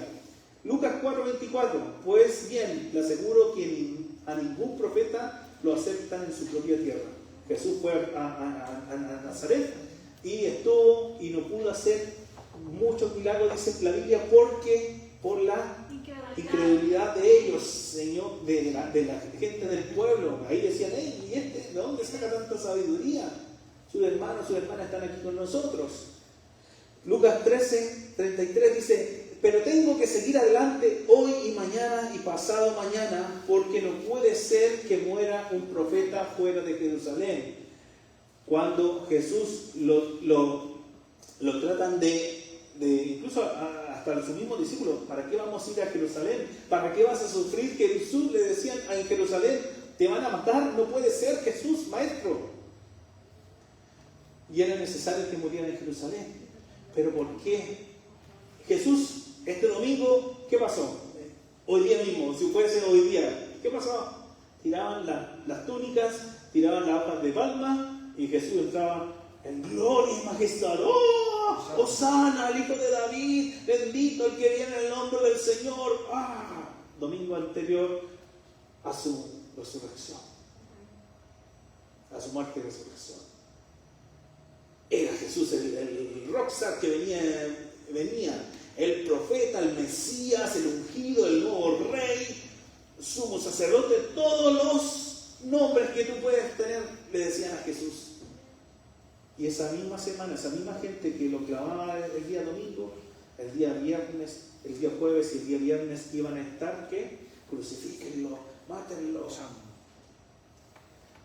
Lucas 4:24, pues bien, le aseguro que a ningún profeta lo aceptan en su propia tierra. Jesús fue a Nazaret y estuvo y no pudo hacer muchos milagros, dice la Biblia, porque por la incredulidad de ellos, Señor, de la gente del pueblo. Ahí decían, ¿y de dónde saca tanta sabiduría? Sus hermanos, sus hermanas están aquí con nosotros. Lucas 13:33 dice, pero tengo que seguir adelante hoy y mañana y pasado mañana, porque no puede ser que muera un profeta fuera de Jerusalén. Cuando Jesús lo tratan incluso hasta los mismos discípulos, ¿para qué vamos a ir a Jerusalén? ¿Para qué vas a sufrir? Jesús le decían en Jerusalén, te van a matar, no puede ser, Jesús, maestro. Y era necesario que muriera en Jerusalén. ¿Pero por qué? Jesús, este domingo, ¿qué pasó? Hoy día mismo, si puede ser hoy día, ¿qué pasó? Tiraban las túnicas, tiraban las hojas de palma y Jesús entraba en gloria y majestad. ¡Oh! ¡Hosana, el Hijo de David! Bendito el que viene en el nombre del Señor. ¡Ah! Domingo anterior a su resurrección, a su muerte y resurrección. Era Jesús el rockstar que venía, el profeta, el Mesías, el ungido, el nuevo rey, sumo sacerdote, todos los nombres que tú puedes tener le decían a Jesús. Y esa misma semana, esa misma gente que lo clavaba el día domingo, el día viernes, el día jueves y el día viernes iban a estar, ¿qué? Crucifíquenlo, mátenlo,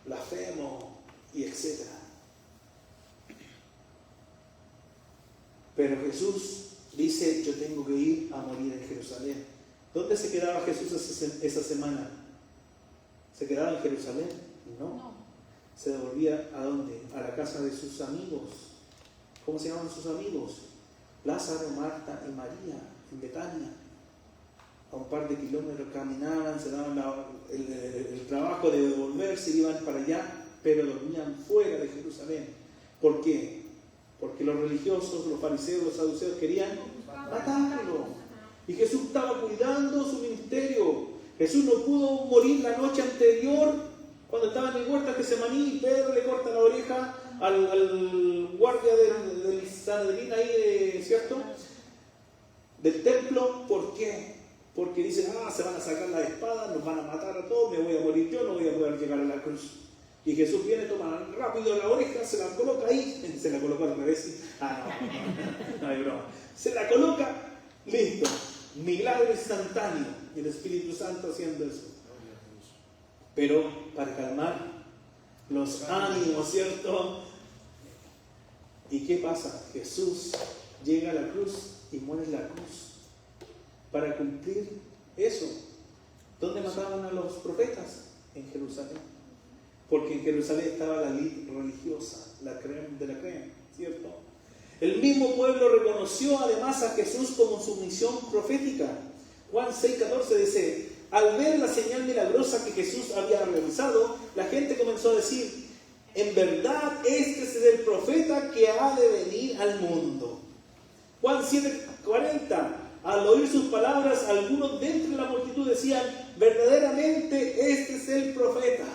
blasfemo y etc. Pero Jesús dice, yo tengo que ir a morir en Jerusalén. ¿Dónde se quedaba Jesús esa semana? ¿Se quedaba en Jerusalén? No. Se devolvía ¿a dónde? A la casa de sus amigos. ¿Cómo se llaman sus amigos? Lázaro, Marta y María, en Betania. A un par de kilómetros caminaban, se daban el trabajo de devolverse, iban para allá, pero dormían fuera de Jerusalén. ¿Por qué? Porque los religiosos, los fariseos, los saduceos querían matarlo. Y Jesús estaba cuidando su ministerio. Jesús no pudo morir la noche anterior cuando estaba en el huerto de Getsemaní y Pedro le corta la oreja al guardia del Sanedrín ahí, ¿cierto? Del templo. ¿Por qué? Porque dicen, se van a sacar la espada, nos van a matar a todos, me voy a morir yo, no voy a poder llegar a la cruz. Y Jesús viene, toma rápido la oreja, se la coloca ahí, se la colocó al revés. No hay broma. Se la coloca, listo. Milagro instantáneo. Y el Espíritu Santo haciendo eso. Pero para calmar los ánimos, ¿cierto? ¿Y qué pasa? Jesús llega a la cruz y muere en la cruz para cumplir eso. ¿Dónde mataban a los profetas? En Jerusalén. Porque en Jerusalén estaba la ley religiosa, la crème de la crème, ¿cierto? El mismo pueblo reconoció además a Jesús como su misión profética. Juan 6:14 dice, al ver la señal milagrosa que Jesús había realizado, la gente comenzó a decir, en verdad este es el profeta que ha de venir al mundo. Juan 7:40, al oír sus palabras, algunos dentro de la multitud decían, verdaderamente este es el profeta.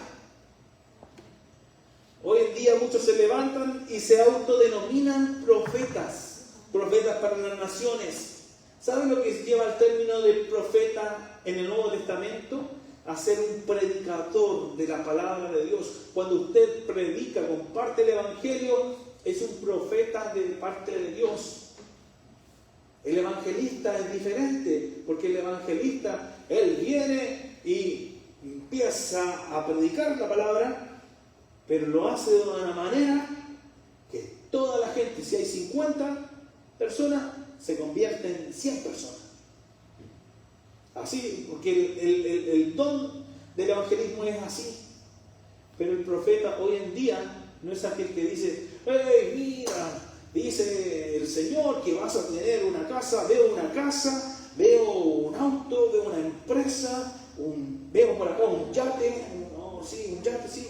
Hoy en día muchos se levantan y se autodenominan profetas para las naciones. ¿Saben lo que lleva el término de profeta en el Nuevo Testamento? A ser un predicador de la palabra de Dios. Cuando usted predica, comparte el Evangelio, es un profeta de parte de Dios. El evangelista es diferente, porque el evangelista, él viene y empieza a predicar la palabra, pero lo hace de una manera que toda la gente, si hay 50 personas, se convierten en 100 personas. Así, porque el don del evangelismo es así. Pero el profeta hoy en día no es aquel que dice, hey, mira, dice el Señor que vas a tener una casa, veo un auto, veo una empresa, veo por acá un yate,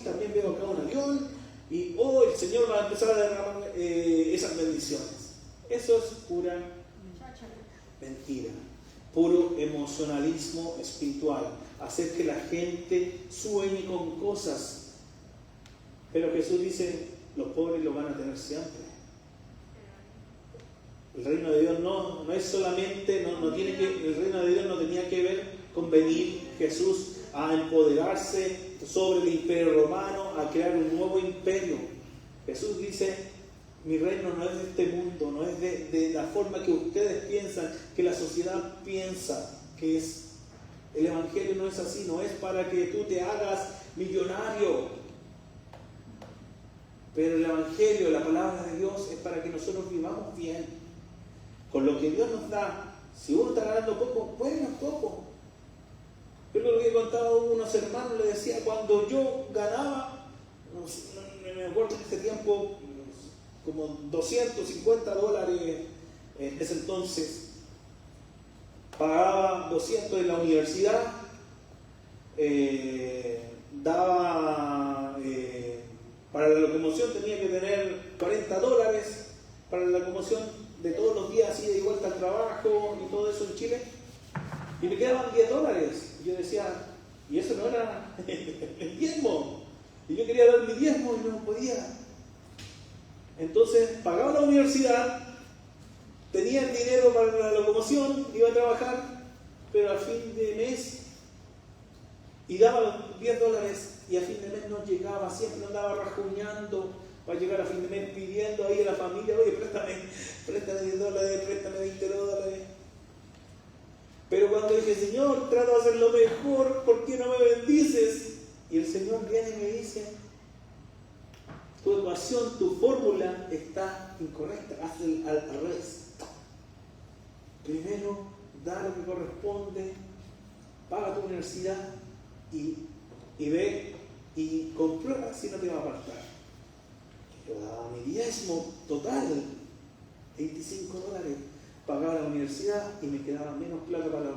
también veo acá un avión, y hoy el Señor va a empezar a derramar esas bendiciones. Eso es pura mentira, puro emocionalismo espiritual, hacer que la gente sueñe con cosas Pero Jesús dice, los pobres lo van a tener siempre. El reino de Dios no es solamente, el reino de Dios no tenía que ver con venir Jesús a empoderarse sobre el imperio romano, a crear un nuevo imperio. Jesús dice, mi reino no es de este mundo, no es de la forma que ustedes piensan, que la sociedad piensa que es. El evangelio no es así, no es para que tú te hagas millonario. Pero el evangelio, la palabra de Dios, es para que nosotros vivamos bien. Con lo que Dios nos da, si uno está ganando poco, bueno, poco. Yo lo que he contado a unos hermanos, le decía, cuando yo ganaba, me acuerdo en ese tiempo, como $250 en ese entonces, pagaba 200 en la universidad, daba, para la locomoción tenía que tener $40, para la locomoción de todos los días, ida y vuelta al trabajo y todo eso en Chile, y me quedaban $10. Y yo decía, y eso no era el diezmo, y yo quería dar mi diezmo y no podía. Entonces pagaba la universidad, tenía el dinero para la locomoción, iba a trabajar, pero al fin de mes, y daba $10, y a fin de mes no llegaba, siempre andaba rajuñando para llegar a fin de mes pidiendo ahí a la familia, oye, préstame $10, préstame $20. Pero cuando dije, Señor, trato de hacer lo mejor, ¿por qué no me bendices? Y el Señor viene y me dice, tu ecuación, tu fórmula está incorrecta, haz al revés. Primero, da lo que corresponde, paga tu universidad y ve y comprueba si no te va a apartar. Yo daba mi diezmo total, $25, pagaba la universidad y me quedaba menos plata para la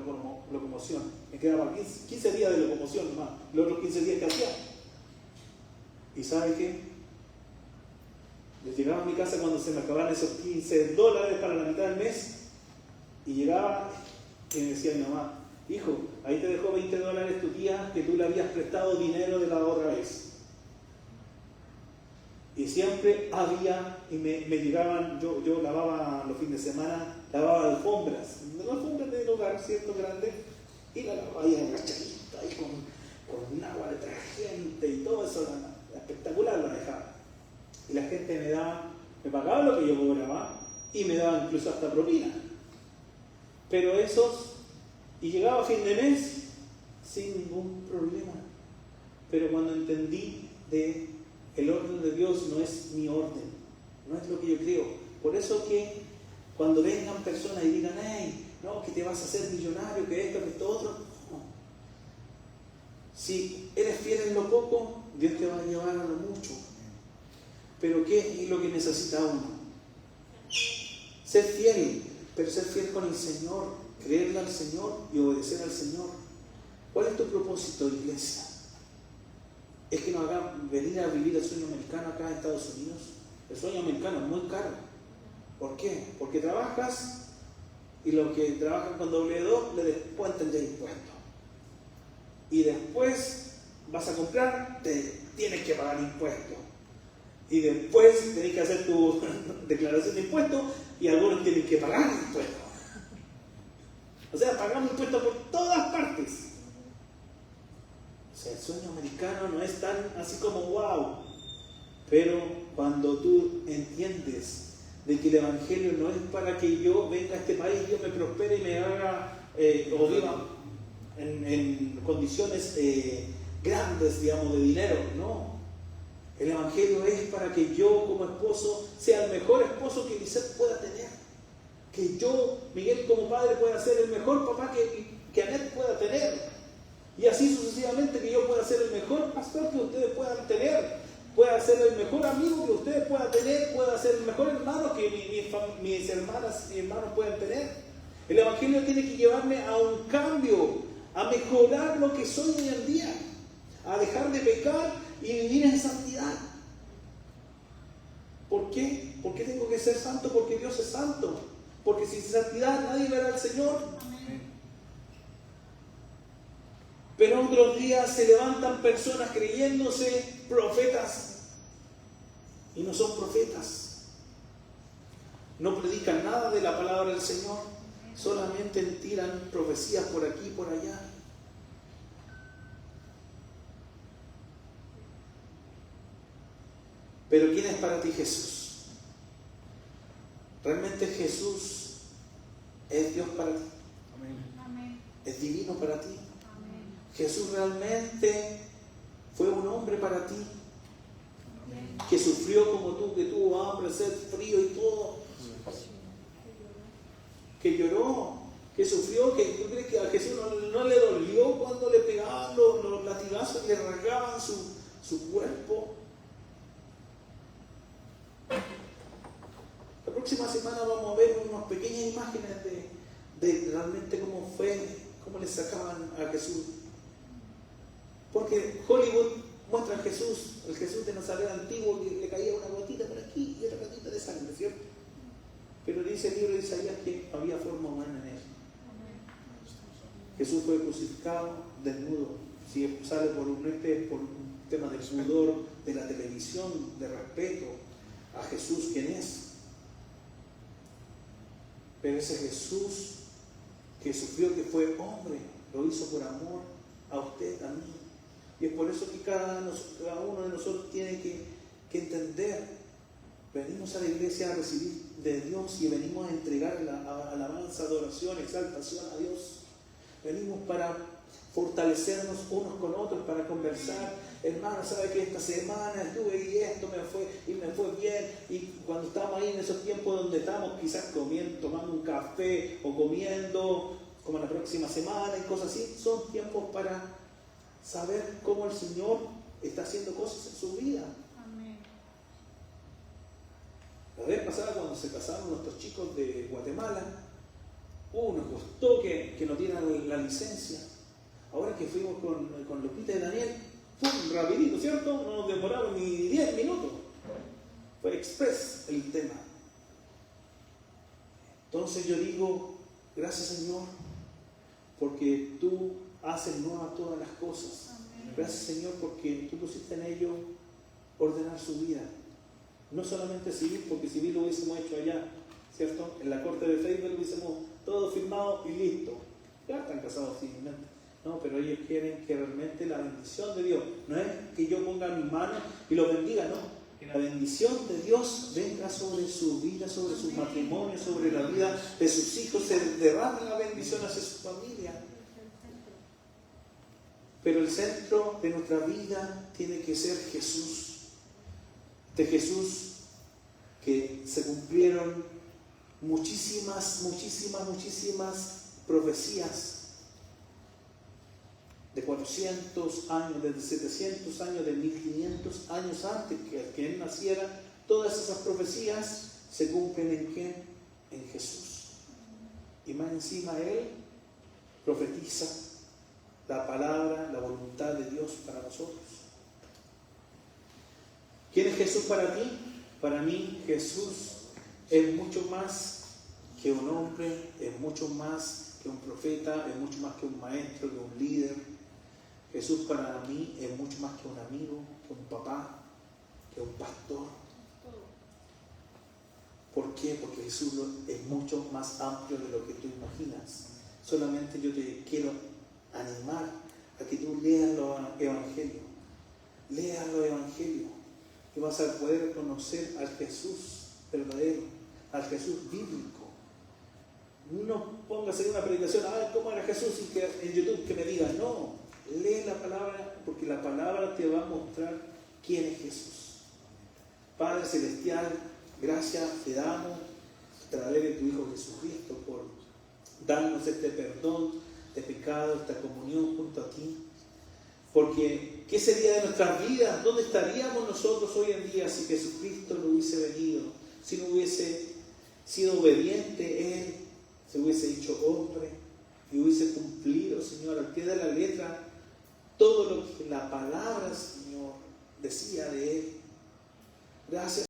locomoción. Me quedaba 15 días de locomoción más, los otros 15 días que hacía. ¿Y sabe qué? Yo llegaba a mi casa cuando se me acababan esos $15 para la mitad del mes y llegaba y me decía mi mamá, hijo, ahí te dejó $20 tu tía que tú le habías prestado dinero de la otra vez. Y siempre había, y me llegaban, yo lavaba los fines de semana, lavaba alfombras del hogar, ¿cierto? Grande, y la lavaba ahí agachadita, ahí con un agua detergente y todo eso, espectacular lo dejaba. Y la gente me pagaba lo que yo cobraba y me daba incluso hasta propina. Pero y llegaba a fin de mes sin ningún problema. Pero cuando entendí el orden de Dios no es mi orden, no es lo que yo creo. Por eso que cuando vengan personas y digan, hey, no, que te vas a hacer millonario, que esto, que esto otro, no. Si eres fiel en lo poco, Dios te va a llevar a lo mucho. Pero ¿qué es lo que necesita uno? Ser fiel, pero ser fiel con el Señor, creerle al Señor y obedecer al Señor. ¿Cuál es tu propósito, iglesia? ¿Es que nos hagan venir a vivir el sueño americano acá en Estados Unidos? El sueño americano es muy caro. ¿Por qué? Porque trabajas y los que trabajan con W2 le descuentan ya impuestos. Y después vas a comprar, tienes que pagar impuestos. Y después tenés que hacer tu declaración de impuestos y algunos tienen que pagar impuestos. O sea, pagamos impuestos por todas partes. O sea, el sueño americano no es tan así como wow. Pero cuando tú entiendes de que el evangelio no es para que yo venga a este país, yo me prospere y me haga o viva en condiciones grandes, digamos, de dinero, no. El evangelio es para que yo como esposo sea el mejor esposo que Lisette pueda tener. Que yo, Miguel, como padre pueda ser el mejor papá que Anet pueda tener. Y así sucesivamente, que yo pueda ser el mejor pastor que ustedes puedan tener. Pueda ser el mejor amigo que ustedes puedan tener. Pueda ser el mejor hermano que mis hermanas y hermanos puedan tener. El evangelio tiene que llevarme a un cambio, a mejorar lo que soy hoy en día. A dejar de pecar y vivir en santidad. ¿Por qué? ¿Por qué tengo que ser santo? Porque Dios es santo. Porque sin santidad nadie verá al Señor. Amén. Pero otros días se levantan personas creyéndose profetas y no son profetas. No predican nada de la palabra del Señor, solamente tiran profecías por aquí y por allá. Pero ¿quién es para ti Jesús? ¿Realmente Jesús es Dios para ti? Amén. ¿Es divino para ti? Amén. ¿Jesús realmente fue un hombre para ti? Amén. Que sufrió como tú, que tuvo hambre, sed, frío y todo, que lloró, que sufrió, que tú crees que a Jesús no le dolió cuando le pegaban los latigazos y le rasgaban su cuerpo. La próxima semana vamos a ver unas pequeñas imágenes de realmente cómo fue, cómo le sacaban a Jesús. Porque Hollywood muestra a Jesús, el Jesús de Nazaret antiguo, que le caía una gotita por aquí y otra gotita de sangre, ¿cierto? Pero dice el libro de Isaías que había forma humana en él. Jesús fue crucificado desnudo. Si sale por un tema de pudor, de la televisión, de respeto a Jesús, ¿quién es? Pero ese Jesús que sufrió, que fue hombre, lo hizo por amor a usted, a mí. Y es por eso que cada uno de nosotros tiene que entender. Venimos a la iglesia a recibir de Dios y venimos a entregar alabanza, adoración, exaltación a Dios. Venimos para fortalecernos unos con otros, para conversar. Hermano, ¿sabe que esta semana estuve y esto me fue bien? Y cuando estamos ahí en esos tiempos donde estamos quizás comiendo, tomando un café o comiendo, como la próxima semana y cosas así, son tiempos para saber cómo el Señor está haciendo cosas en su vida. Amén. La vez pasada cuando se casaron nuestros chicos de Guatemala, nos costó que no dieran la licencia. Ahora que fuimos con Lupita y Daniel, fue rapidito, ¿cierto? No nos demoramos ni 10 minutos. Fue express el tema. Entonces yo digo, gracias Señor, porque tú haces nuevas todas las cosas. Amén. Gracias Señor, porque tú pusiste en ellos ordenar su vida. No solamente civil, porque civil lo hubiésemos hecho allá, ¿cierto? En la corte de Facebook lo hubiésemos todo firmado y listo. Ya están casados civilmente. No, pero ellos quieren que realmente la bendición de Dios, no es que yo ponga mi mano y lo bendiga, no. Que la bendición de Dios venga sobre su vida, sobre su matrimonio, sobre la vida de sus hijos, se derrame la bendición hacia su familia. Pero el centro de nuestra vida tiene que ser Jesús. De Jesús que se cumplieron muchísimas profecías de 400 años, desde 700 años, de 1500 años antes que Él naciera. Todas esas profecías se cumplen ¿en quién? En Jesús. Y más encima Él profetiza la palabra, la voluntad de Dios para nosotros. ¿Quién es Jesús para ti? Para mí Jesús es mucho más que un hombre, es mucho más que un profeta, es mucho más que un maestro, que un líder. Jesús para mí es mucho más que un amigo, que un papá, que un pastor. ¿Por qué? Porque Jesús es mucho más amplio de lo que tú imaginas. Solamente yo te quiero animar a que tú leas los evangelios. Leas los evangelios y vas a poder conocer al Jesús verdadero, al Jesús bíblico. No pongas en una predicación, ¿cómo era Jesús? Y que en YouTube que me digas, no. Lee la palabra, porque la palabra te va a mostrar quién es Jesús. Padre Celestial, gracias te damos a través de tu Hijo Jesucristo por darnos este perdón de pecado, esta comunión junto a ti. Porque, ¿qué sería de nuestras vidas? ¿Dónde estaríamos nosotros hoy en día si Jesucristo no hubiese venido? Si no hubiese sido obediente Él, se hubiese hecho hombre y hubiese cumplido, Señor, al pie de la letra todo lo que la palabra, Señor, decía de Él. Gracias.